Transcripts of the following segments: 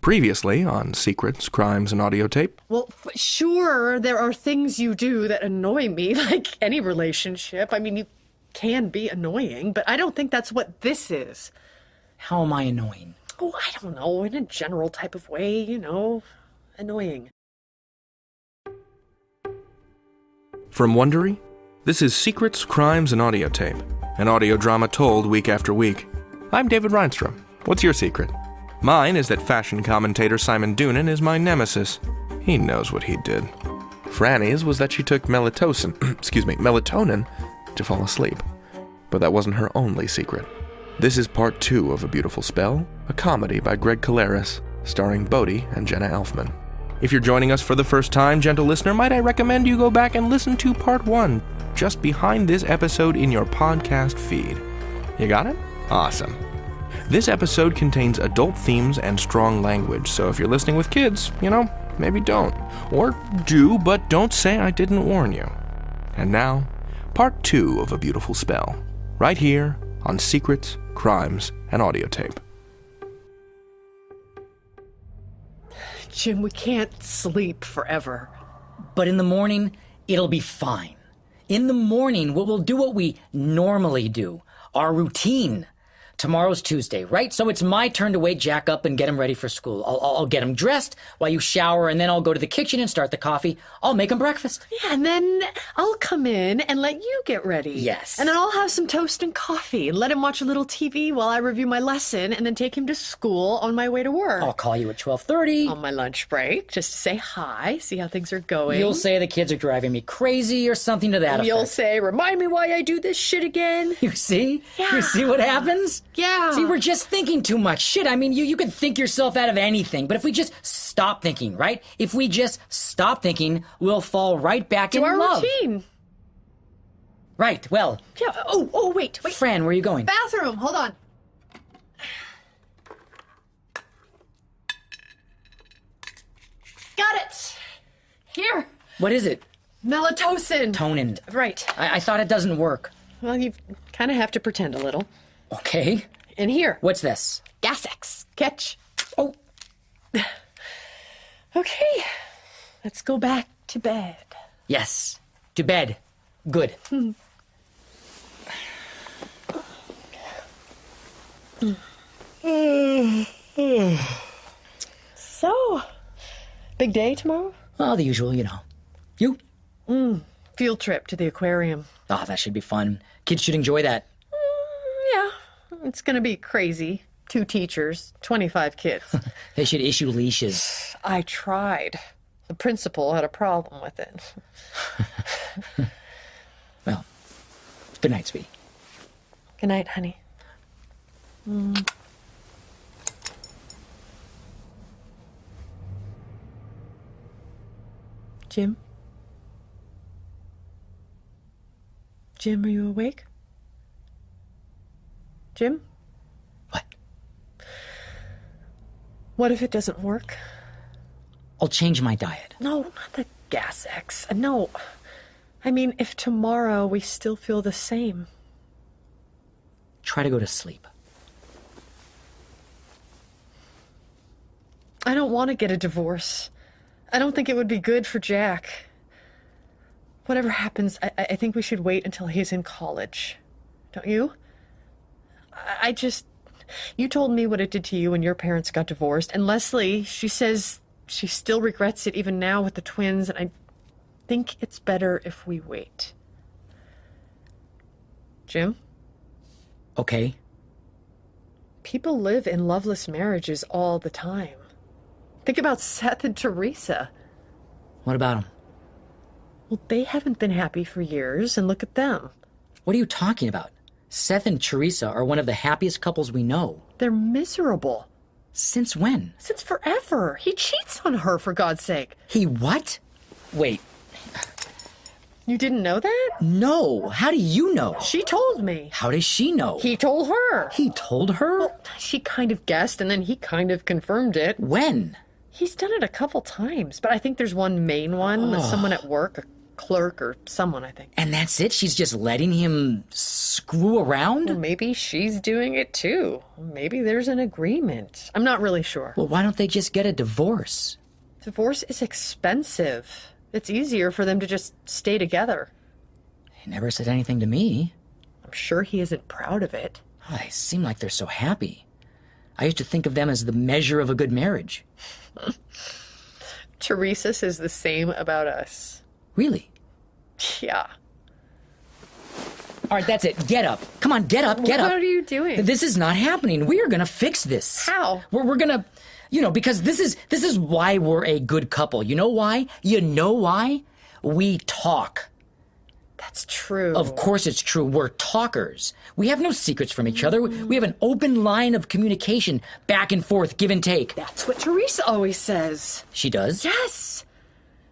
Previously on Secrets, Crimes, and Audiotape. Well, sure, there are things you do that annoy me, like any relationship. I mean, you can be annoying, but I don't think that's what this is. How am I annoying? Oh, I don't know, in a general type of way, annoying. From Wondery, this is Secrets, Crimes, and Audiotape, an audio drama told week after week. I'm David Reinstrom. What's your secret? Mine is that fashion commentator Simon Doonan is my nemesis. He knows what he did. Franny's was that she took melatonin to fall asleep. But that wasn't her only secret. This is part 2 of A Beautiful Spell, a comedy by Greg Caleres, starring Bodhi and Jenna Elfman. If you're joining us for the first time, gentle listener, might I recommend you go back and listen to part 1, just behind this episode in your podcast feed. You got it? Awesome. This episode contains adult themes and strong language, so if you're listening with kids, maybe don't. Or do, but don't say I didn't warn you. And now, part 2 of A Beautiful Spell, right here on Secrets, Crimes, and Audiotape. Jim, we can't sleep forever. But in the morning, it'll be fine. In the morning, we'll do what we normally do, our routine. Tomorrow's Tuesday, right? So it's my turn to wake Jack up and get him ready for school. I'll get him dressed while you shower, and then I'll go to the kitchen and start the coffee. I'll make him breakfast. Yeah, and then I'll come in and let you get ready. Yes. And then I'll have some toast and coffee and let him watch a little TV while I review my lesson and then take him to school on my way to work. I'll call you at 12:30. On my lunch break, just to say hi, see how things are going. You'll say the kids are driving me crazy or something to that effect. You'll say, remind me why I do this shit again. You see? Yeah. You see what happens? Yeah. See, we're just thinking too much. Shit, I mean, you could think yourself out of anything, but if we just stop thinking, right? If we just stop thinking, we'll fall right back in our love. routine. Right, well. Yeah, oh, wait. Fran, where are you going? Bathroom, hold on. Got it. Here. What is it? Melatonin. Tonin. Right. I thought it doesn't work. Well, you kind of have to pretend a little. Okay. In here. What's this? Gas-X. Catch. Oh. Okay. Let's go back to bed. Yes. To bed. Good. So, big day tomorrow? Well, the usual, You? Field trip to the aquarium. Oh, that should be fun. Kids should enjoy that. Yeah, it's gonna be crazy. 2 teachers, 25 kids. They should issue leashes. I tried. The principal had a problem with it. Well, good night, sweetie. Good night, honey. Jim? Jim, are you awake? Jim? What? What if it doesn't work? I'll change my diet. No, not the Gas-X. No. I mean, if tomorrow we still feel the same. Try to go to sleep. I don't want to get a divorce. I don't think it would be good for Jack. Whatever happens, I think we should wait until he's in college. Don't you? You told me what it did to you when your parents got divorced, and Leslie, she says she still regrets it even now with the twins, and I think it's better if we wait. Jim? Okay. People live in loveless marriages all the time. Think about Seth and Teresa. What about them? Well, they haven't been happy for years, and look at them. What are you talking about? Seth and Teresa are one of the happiest couples we know. They're miserable. Since when? Since forever. He cheats on her, for God's sake. He what? Wait. You didn't know that? No. How do you know? She told me. How does she know? He told her. He told her? Well, she kind of guessed, and then he kind of confirmed it. When? He's done it a couple times, but I think there's one main one with someone at work, a clerk or someone, I think. And that's it? She's just letting him screw around? Well, maybe she's doing it too. Maybe there's an agreement. I'm not really sure. Well, why don't they just get a divorce? Divorce is expensive. It's easier for them to just stay together. He never said anything to me. I'm sure he isn't proud of it. Oh, they seem like they're so happy. I used to think of them as the measure of a good marriage. Teresa says the same about us. Really? Yeah. All right, that's it. Get up. Come on, get up, get up. What are you doing? This is not happening. We are going to fix this. How? We're going to, because this is why we're a good couple. You know why? You know why? We talk. That's true. Of course it's true. We're talkers. We have no secrets from each other. We have an open line of communication, back and forth, give and take. That's what Teresa always says. She does? Yes.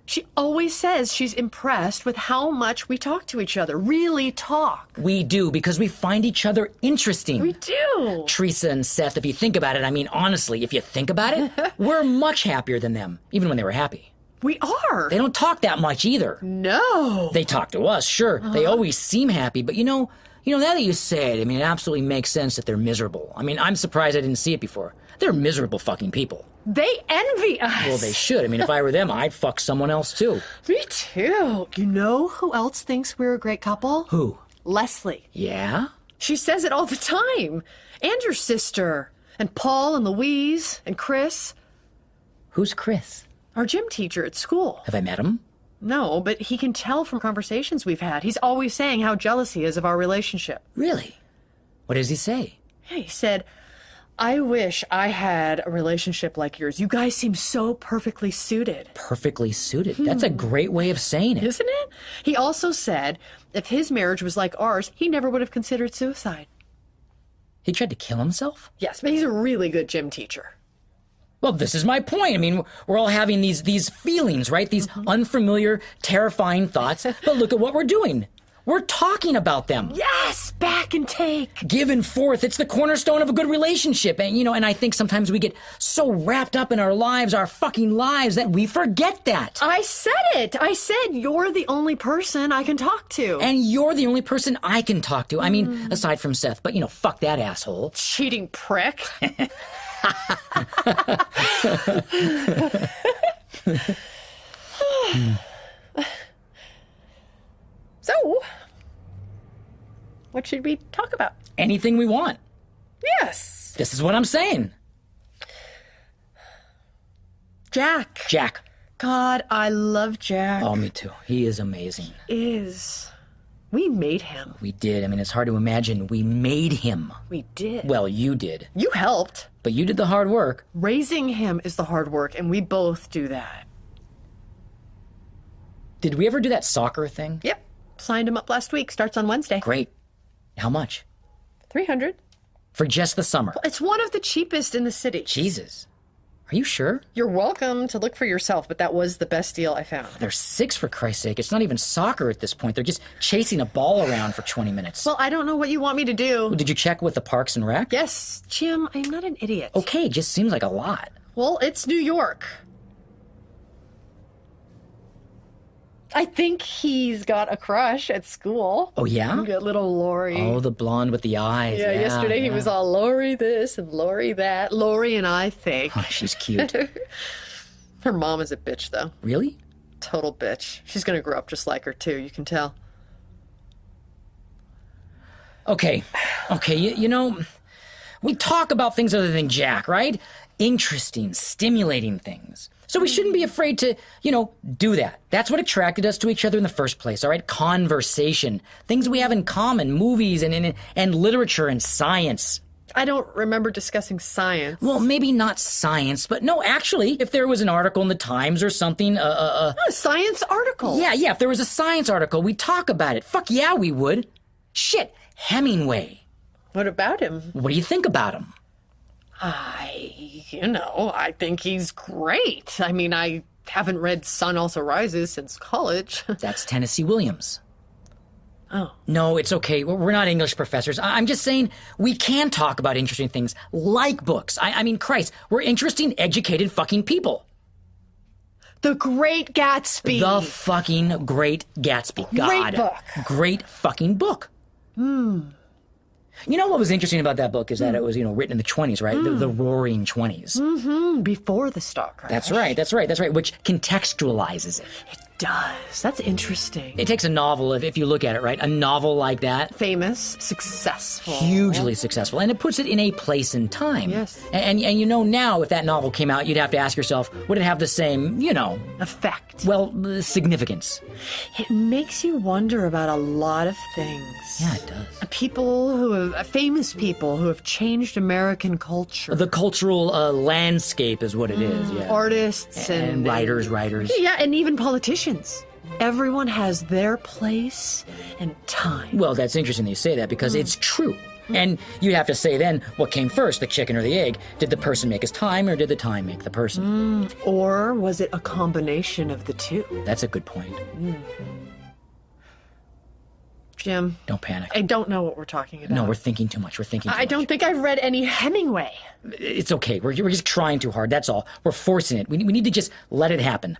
She always says she's impressed with how much we talk to each other. Really talk. We do, because we find each other interesting. We do. Teresa and Seth, if you think about it, I mean, honestly, if you think about it, we're much happier than them, even when they were happy. We are. They don't talk that much either. No. They talk to us, sure. They always seem happy, but now that you say it, I mean, it absolutely makes sense that they're miserable. I mean, I'm surprised I didn't see it before. They're miserable fucking people. They envy us. Well, they should. I mean, if I were them, I'd fuck someone else too. Me too. You know who else thinks we're a great couple? Who? Leslie. Yeah? She says it all the time. And your sister. And Paul and Louise and Chris. Who's Chris? Our gym teacher at school. Have I met him? No, but he can tell from conversations we've had. He's always saying how jealous he is of our relationship. Really? What does he say? Yeah, he said, I wish I had a relationship like yours. You guys seem so perfectly suited. Perfectly suited. That's a great way of saying it. Isn't it? He also said if his marriage was like ours, he never would have considered suicide. He tried to kill himself? Yes, but he's a really good gym teacher. Well, this is my point. I mean, we're all having these feelings, right? These unfamiliar, terrifying thoughts. But look at what we're doing. We're talking about them. Yes, back and take. Give and forth. It's the cornerstone of a good relationship. And, and I think sometimes we get so wrapped up in our lives, our fucking lives, that we forget that. I said it. I said you're the only person I can talk to. And you're the only person I can talk to. I mean, aside from Seth, but, fuck that asshole. Cheating prick. So, what should we talk about? Anything we want. Yes. This is what I'm saying. Jack. Jack. God, I love Jack. Oh, me too. He is amazing. We made him. We did. I mean, it's hard to imagine we made him. We did. Well, you did. You helped. But you did the hard work. Raising him is the hard work, and we both do that. Did we ever do that soccer thing? Yep. Signed him up last week. Starts on Wednesday. Great. How much? $300. For just the summer? It's one of the cheapest in the city. Jesus. Are you sure? You're welcome to look for yourself, but that was the best deal I found. There's 6, for Christ's sake. It's not even soccer at this point. They're just chasing a ball around for 20 minutes. Well, I don't know what you want me to do. Well, did you check with the Parks and Rec? Yes, Jim, I'm not an idiot. Okay, it just seems like a lot. Well, it's New York. I think he's got a crush at school. Oh, yeah? Got little Lori. Oh, the blonde with the eyes. Yeah, yesterday he was all Lori this and Lori that. Lori and I think. Oh, she's cute. Her mom is a bitch, though. Really? Total bitch. She's going to grow up just like her, too. You can tell. Okay, we talk about things other than Jack, right? Interesting, stimulating things. So we shouldn't be afraid to, do that. That's what attracted us to each other in the first place, all right? Conversation. Things we have in common, movies and literature and science. I don't remember discussing science. Well, maybe not science, but no, actually, if there was an article in the Times or something, A science article. Yeah, if there was a science article, we'd talk about it. Fuck yeah, we would. Shit, Hemingway. What about him? What do you think about him? I think he's great. I mean, I haven't read Sun Also Rises since college. That's Tennessee Williams. Oh. No, it's okay. We're not English professors. I'm just saying we can talk about interesting things like books. I mean, Christ, we're interesting, educated fucking people. The Great Gatsby. The fucking Great Gatsby. God. Great book. Great fucking book. You know what was interesting about that book is that it was, written in the 20s, right? The roaring 20s. Before the stock crash. That's right. Which contextualizes it. It does. That's interesting. It takes a novel, if you look at it, right? A novel like that. Famous, successful. Hugely successful. And it puts it in a place and time. Yes. And now, if that novel came out, you'd have to ask yourself, would it have the same, Effect. well, significance? It makes you wonder about a lot of things. Yeah, it does. Famous people who have changed American culture. The cultural landscape is what it is, yeah. Artists And writers. Yeah, and even politicians. Everyone has their place and time. Well, that's interesting that you say that because it's true. And you'd have to say then, what came first, the chicken or the egg? Did the person make his time or did the time make the person? Or was it a combination of the two? That's a good point. Jim. Don't panic. I don't know what we're talking about. No, we're thinking too much. I don't think I've read any Hemingway. It's okay. We're just trying too hard. That's all. We're forcing it. We need to just let it happen.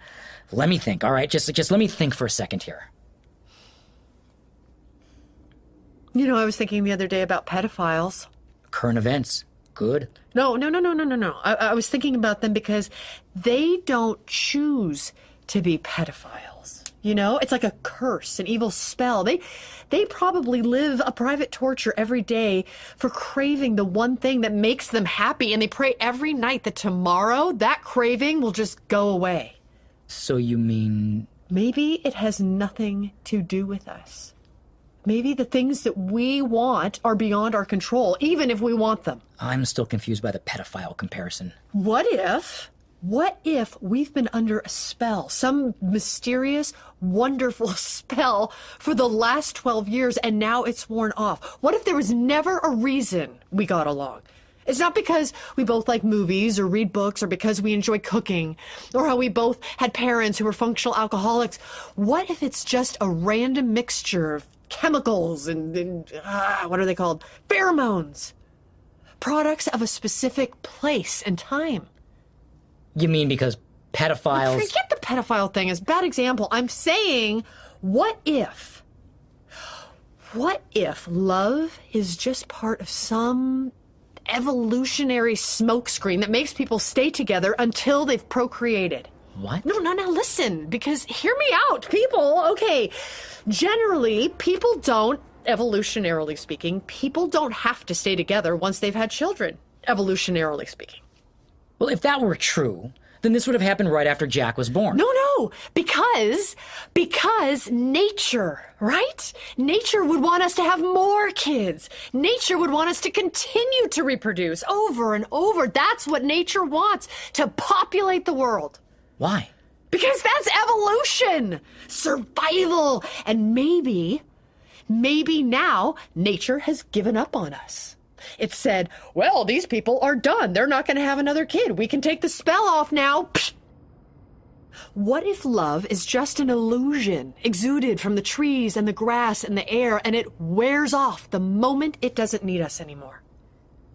Let me think, all right? Just let me think for a second here. I was thinking the other day about pedophiles. Current events. Good. No. I was thinking about them because they don't choose to be pedophiles. It's like a curse, an evil spell. They probably live a private torture every day for craving the one thing that makes them happy, and they pray every night that tomorrow that craving will just go away. So you mean... Maybe it has nothing to do with us. Maybe the things that we want are beyond our control, even if we want them. I'm still confused by the pedophile comparison. What if we've been under a spell, some mysterious, wonderful spell for the last 12 years and now it's worn off? What if there was never a reason we got along? It's not because we both like movies or read books or because we enjoy cooking or how we both had parents who were functional alcoholics. What if it's just a random mixture of chemicals and what are they called? Pheromones. Products of a specific place and time. You mean because pedophiles... Forget the pedophile thing as a bad example. I'm saying, what if love is just part of some evolutionary smokescreen that makes people stay together until they've procreated? What? No, listen, because hear me out, people. Okay, generally, people don't, evolutionarily speaking, people don't have to stay together once they've had children, evolutionarily speaking. Well, if that were true, then this would have happened right after Jack was born. No, because nature, right? Nature would want us to have more kids. Nature would want us to continue to reproduce over and over. That's what nature wants, to populate the world. Why? Because that's evolution, survival, and maybe now nature has given up on us. It said, well, these people are done. They're not going to have another kid. We can take the spell off now. What if love is just an illusion exuded from the trees and the grass and the air, and it wears off the moment it doesn't need us anymore?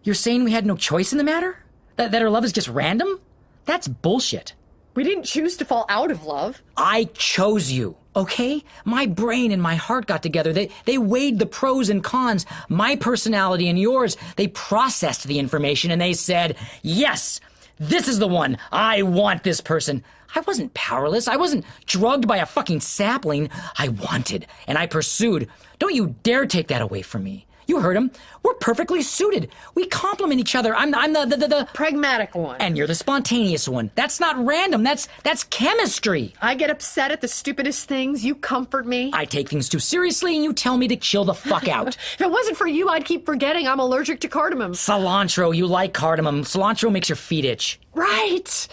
You're saying we had no choice in the matter? That our love is just random? That's bullshit. We didn't choose to fall out of love. I chose you, okay? My brain and my heart got together. They weighed the pros and cons. My personality and yours, they processed the information and they said, yes, this is the one. I want this person. I wasn't powerless. I wasn't drugged by a fucking sapling. I wanted, and I pursued. Don't you dare take that away from me. You heard him. We're perfectly suited. We complement each other. I'm the pragmatic one. And you're the spontaneous one. That's not random. That's chemistry. I get upset at the stupidest things. You comfort me. I take things too seriously and you tell me to chill the fuck out. If it wasn't for you, I'd keep forgetting I'm allergic to cardamom. Cilantro. You like cardamom. Cilantro makes your feet itch. Right.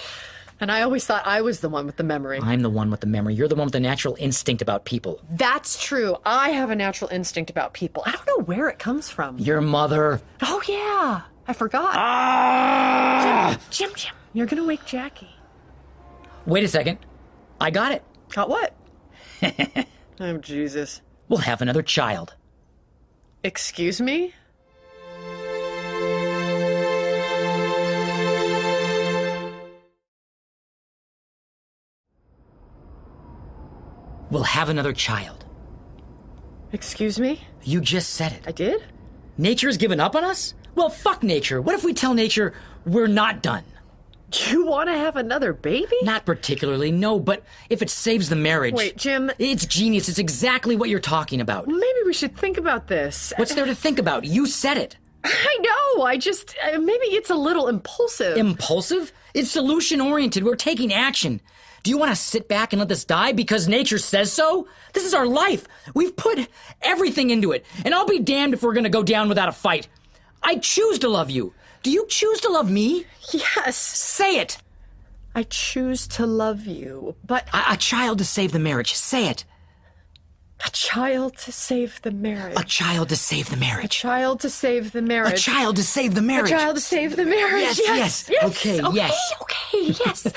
And I always thought I was the one with the memory. I'm the one with the memory. You're the one with the natural instinct about people. That's true. I have a natural instinct about people. I don't know where it comes from. Your mother. Oh, yeah. I forgot. Jim, you're going to wake Jackie. Wait a second. I got it. Got what? Oh, Jesus. We'll have another child. Excuse me? We'll have another child. Excuse me? You just said it. I did? Nature's given up on us? Well, fuck nature. What if we tell nature we're not done? You want to have another baby? Not particularly, no, but if it saves the marriage... Wait, Jim... It's genius. It's exactly what you're talking about. Maybe we should think about this. What's there to think about? You said it. I know, maybe it's a little impulsive. Impulsive? It's solution-oriented. We're taking action. Do you want to sit back and let this die because nature says so? This is our life. We've put everything into it, and I'll be damned if we're going to go down without a fight. I choose to love you. Do you choose to love me? Yes. Say it. I choose to love you, but... A child to save the marriage. Say it. A child to save the marriage. A child to save the marriage. A child to save the marriage. A child to save the marriage. A child to save the marriage. Yes. Okay, yes. Okay, yes.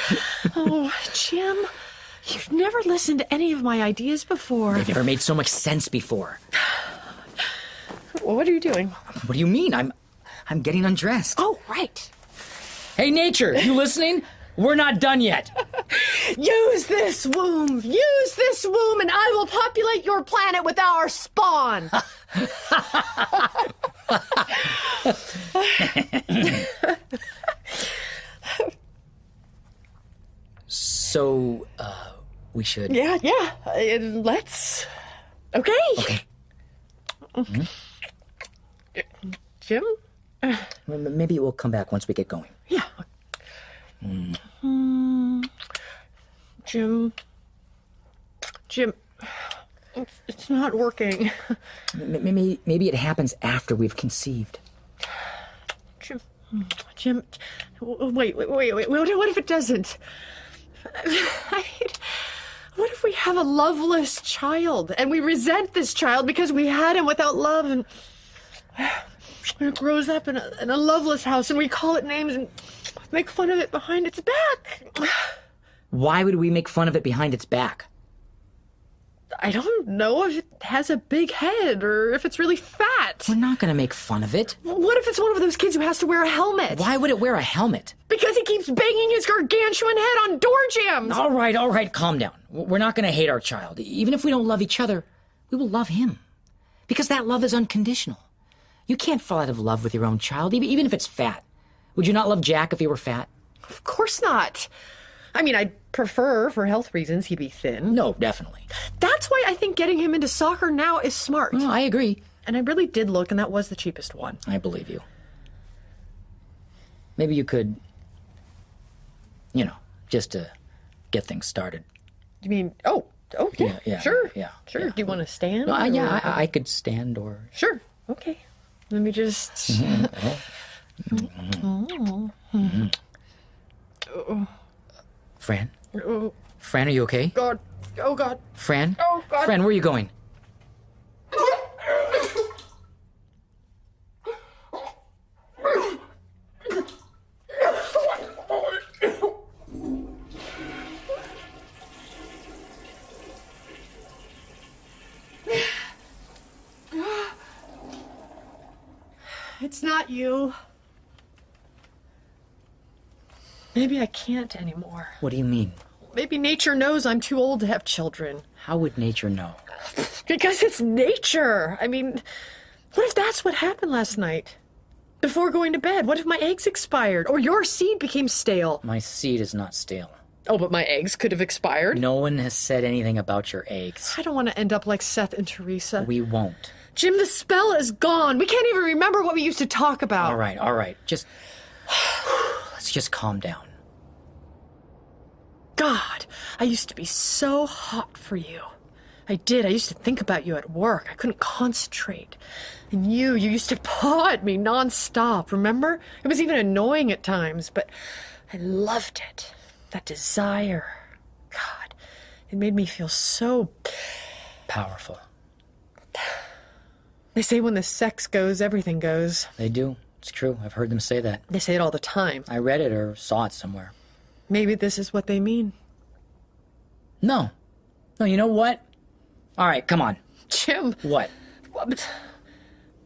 Oh, Jim, you've never listened to any of my ideas before. They've never made so much sense before. Well, what are you doing? What do you mean? I'm getting undressed. Oh, right. Hey, nature, you listening? We're not done yet. Use this womb, and I will populate your planet with our spawn. So, we should... Yeah, let's... Okay. Okay. Mm-hmm. Jim? Maybe we'll come back once we get going. Yeah. Jim, it's not working. Maybe it happens after we've conceived. Jim, wait. What if it doesn't? What if we have a loveless child and we resent this child because we had him without love, and it grows up in a loveless house and we call it names and make fun of it behind its back? Why would we make fun of it behind its back? I don't know if it has a big head or if it's really fat. We're not going to make fun of it. What if it's one of those kids who has to wear a helmet? Why would it wear a helmet? Because he keeps banging his gargantuan head on door jambs. All right, calm down. We're not going to hate our child. Even if we don't love each other, we will love him. Because that love is unconditional. You can't fall out of love with your own child, even if it's fat. Would you not love Jack if he were fat? Of course not. I mean, I'd prefer, for health reasons, he be thin. No, definitely. That's why I think getting him into soccer now is smart. Well, I agree. And I really did look, and that was the cheapest one. I believe you. Maybe you could, just to get things started. You mean, yeah, sure. Yeah. Sure. Do you want to stand? No, I could stand or... Sure. Okay. Let me just... Fran? Oh, Fran, are you okay? God. Oh, God. Fran? Oh, God. Fran, where are you going? It's not you. Maybe I can't anymore. What do you mean? Maybe nature knows I'm too old to have children. How would nature know? Because it's nature. I mean, what if that's what happened last night? Before going to bed, what if my eggs expired? Or your seed became stale? My seed is not stale. Oh, but my eggs could have expired? No one has said anything about your eggs. I don't want to end up like Seth and Teresa. We won't. Jim, the spell is gone. We can't even remember what we used to talk about. All right. Let's just calm down. God, I used to be so hot for you. I did. I used to think about you at work. I couldn't concentrate. And you used to paw at me nonstop, remember? It was even annoying at times, but I loved it. That desire. God, it made me feel so... Powerful. They say when the sex goes, everything goes. They do. It's true. I've heard them say that. They say it all the time. I read it or saw it somewhere. Maybe this is what they mean. No, you know what? All right, come on. Jim. What?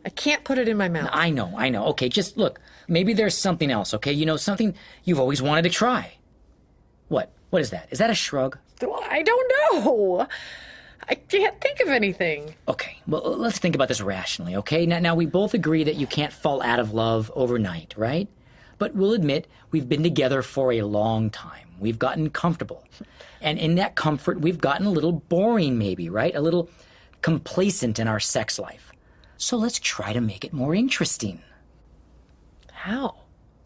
I can't put it in my mouth. I know. Okay, just look. Maybe there's something else, okay? Something you've always wanted to try. What? What is that? Is that a shrug? I don't know. I can't think of anything. Okay, well, let's think about this rationally, okay? Now, we both agree that you can't fall out of love overnight, right? But we'll admit we've been together for a long time. We've gotten comfortable. And in that comfort, we've gotten a little boring, maybe, right? A little complacent in our sex life. So let's try to make it more interesting. How?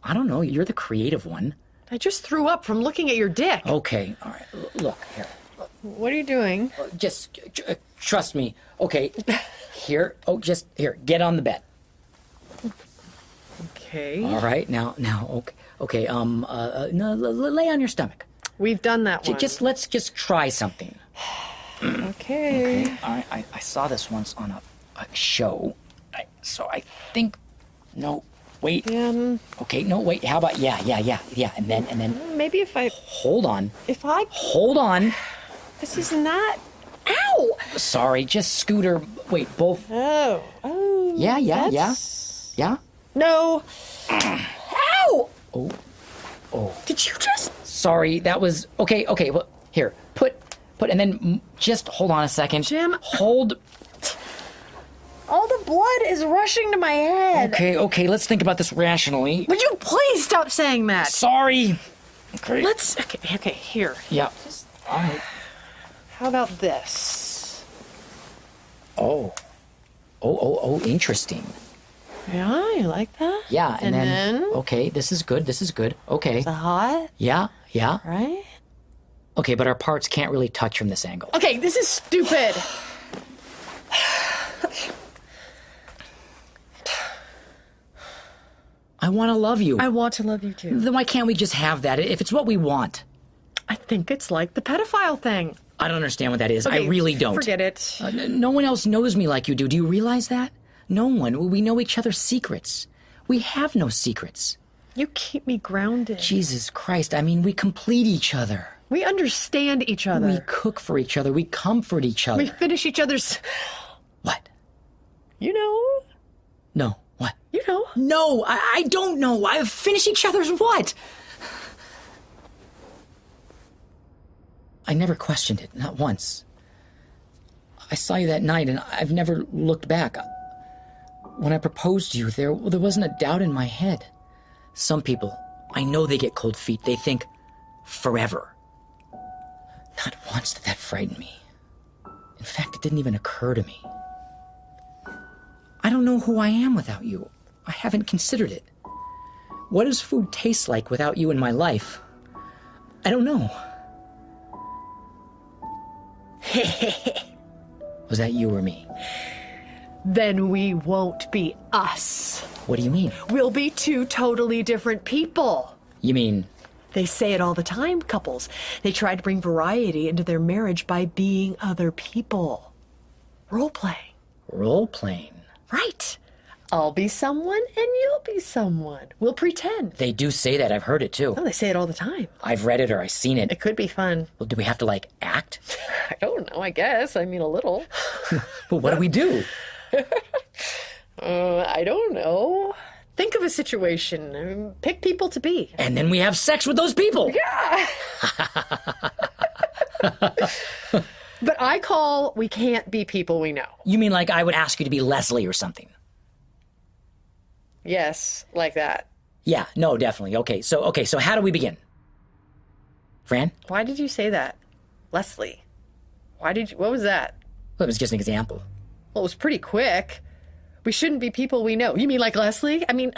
I don't know, you're the creative one. I just threw up from looking at your dick. Okay, all right, look, here. What are you doing? Just trust me. Okay, here. Oh, just here. Get on the bed. Okay. All right. Now. Okay. No, lay on your stomach. We've done that one. Let's try something. Okay. I saw this once on a show. So I think. No. Wait. Okay. No. Wait. How about yeah. And then. Maybe if I. Hold on. Hold on. This is not. Ow! Sorry. Just Scooter. Wait. Both. Oh. Yeah. Yeah. No. Ow! Oh. Did you just? Sorry, that was okay. Well, here, put, and then just hold on a second. Jim. Hold. All the blood is rushing to my head. Okay. Let's think about this rationally. Would you please stop saying that? Sorry. Okay. Okay, here. Yeah. All right. How about this? Oh, interesting. Yeah, you like that? Yeah, and then? Okay, this is good. Okay. Is that hot? Yeah. Right? Okay, but our parts can't really touch from this angle. Okay, this is stupid. I want to love you. I want to love you too. Then why can't we just have that if it's what we want? I think it's like the pedophile thing. I don't understand what that is. Okay, I really don't. Forget it. No one else knows me like you do. Do you realize that? No one. We know each other's secrets. We have no secrets. You keep me grounded. Jesus Christ. I mean, we complete each other. We understand each other. We cook for each other. We comfort each other. We finish each other's... What? You know? No. What? You know. No, I don't know. I finish each other's what? I never questioned it, not once. I saw you that night, and I've never looked back. When I proposed to you, there wasn't a doubt in my head. Some people, I know they get cold feet. They think, forever. Not once did that frighten me. In fact, it didn't even occur to me. I don't know who I am without you. I haven't considered it. What does food taste like without you in my life? I don't know. Was that you or me? Then we won't be us. What do you mean? We'll be two totally different people. You mean... They say it all the time, couples. They try to bring variety into their marriage by being other people. Role-playing. Role-playing? Right. I'll be someone and you'll be someone. We'll pretend. They do say that. I've heard it too. Oh, they say it all the time. I've read it or I've seen it. It could be fun. Well, do we have to, act? I don't know, I guess. I mean, a little. But what do we do? I don't know. Think of a situation. Pick people to be. And then we have sex with those people. Yeah. But I call we can't be people we know. You mean I would ask you to be Leslie or something? Yes, like that. Yeah, no, definitely. Okay, so how do we begin? Fran? Why did you say that? Leslie. What was that? Well, it was just an example. Well, it was pretty quick. We shouldn't be people we know. You mean like Leslie? I mean,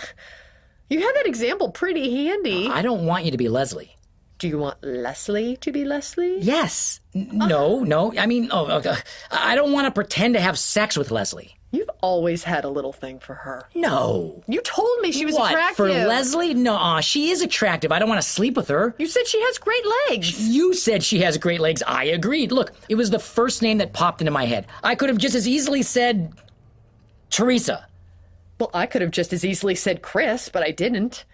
you had that example pretty handy. I don't want you to be Leslie. Do you want Leslie to be Leslie? Yes. No. I mean, I don't want to pretend to have sex with Leslie. You've always had a little thing for her. No. You told me she was What, attractive. for Leslie? No, she is attractive. I don't want to sleep with her. You said she has great legs. You said she has great legs. I agreed. Look, it was the first name that popped into my head. I could have just as easily said Teresa. Well, I could have just as easily said Chris, but I didn't.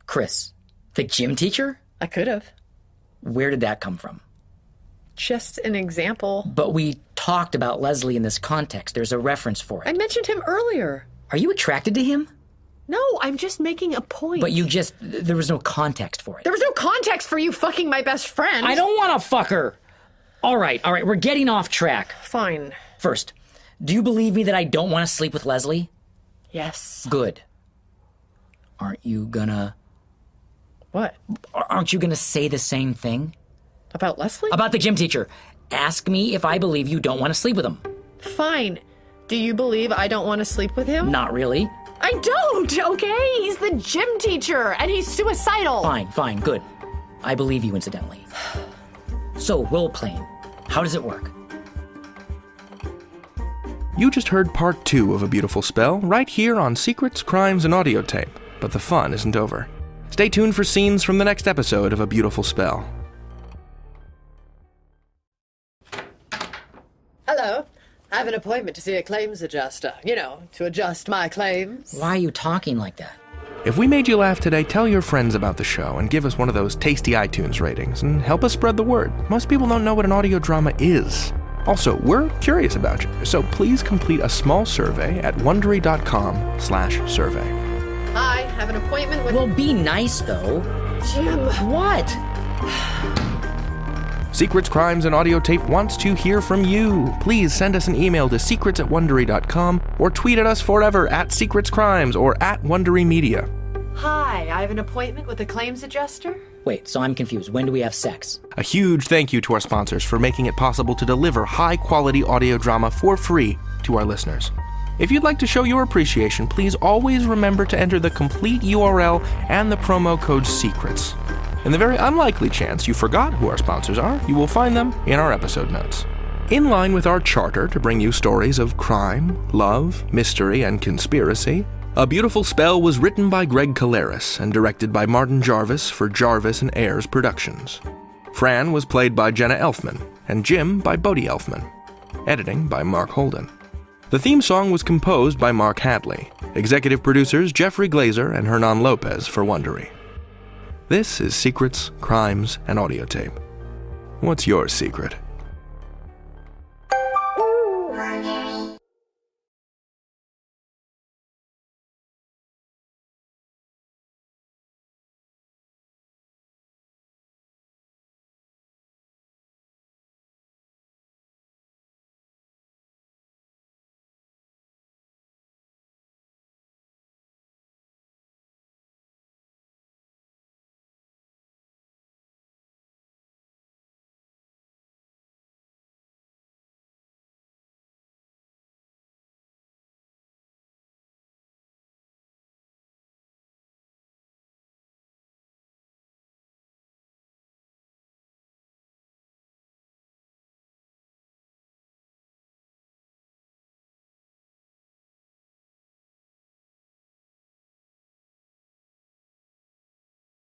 Chris, the gym teacher? I could have. Where did that come from? Just an example. But we talked about Leslie in this context. There's a reference for it. I mentioned him earlier. Are you attracted to him? No, I'm just making a point. But there was no context for it. There was no context for you fucking my best friend. I don't want to fuck her. All right, we're getting off track. Fine. First, do you believe me that I don't want to sleep with Leslie? Yes. Good. Aren't you gonna say the same thing? About Leslie? About the gym teacher. Ask me if I believe you don't want to sleep with him. Fine. Do you believe I don't want to sleep with him? Not really. I don't, okay? He's the gym teacher, and he's suicidal. Fine, good. I believe you, incidentally. So, role-playing. How does it work? You just heard part 2 of A Beautiful Spell right here on Secrets, Crimes, and Audiotape. But the fun isn't over. Stay tuned for scenes from the next episode of A Beautiful Spell. Hello. I have an appointment to see a claims adjuster. To adjust my claims. Why are you talking like that? If we made you laugh today, tell your friends about the show and give us one of those tasty iTunes ratings and help us spread the word. Most people don't know what an audio drama is. Also, we're curious about you, so please complete a small survey at wondery.com/survey. Hi, I have an appointment with... Well, be nice, though. Jim. What? Secrets, Crimes, and Audiotape wants to hear from you. Please send us an email to secrets@wondery.com or tweet at us forever at secretscrimes or at Wondery Media. Hi, I have an appointment with a claims adjuster. Wait, so I'm confused. When do we have sex? A huge thank you to our sponsors for making it possible to deliver high-quality audio drama for free to our listeners. If you'd like to show your appreciation, please always remember to enter the complete URL and the promo code SECRETS. In the very unlikely chance you forgot who our sponsors are, you will find them in our episode notes. In line with our charter to bring you stories of crime, love, mystery, and conspiracy, A Beautiful Spell was written by Greg Caleris and directed by Martin Jarvis for Jarvis and Ayers Productions. Fran was played by Jenna Elfman, and Jim by Bodie Elfman. Editing by Mark Holden. The theme song was composed by Mark Hadley. Executive producers Jeffrey Glazer and Hernan Lopez for Wondery. This is Secrets, Crimes, and Audiotape. What's your secret?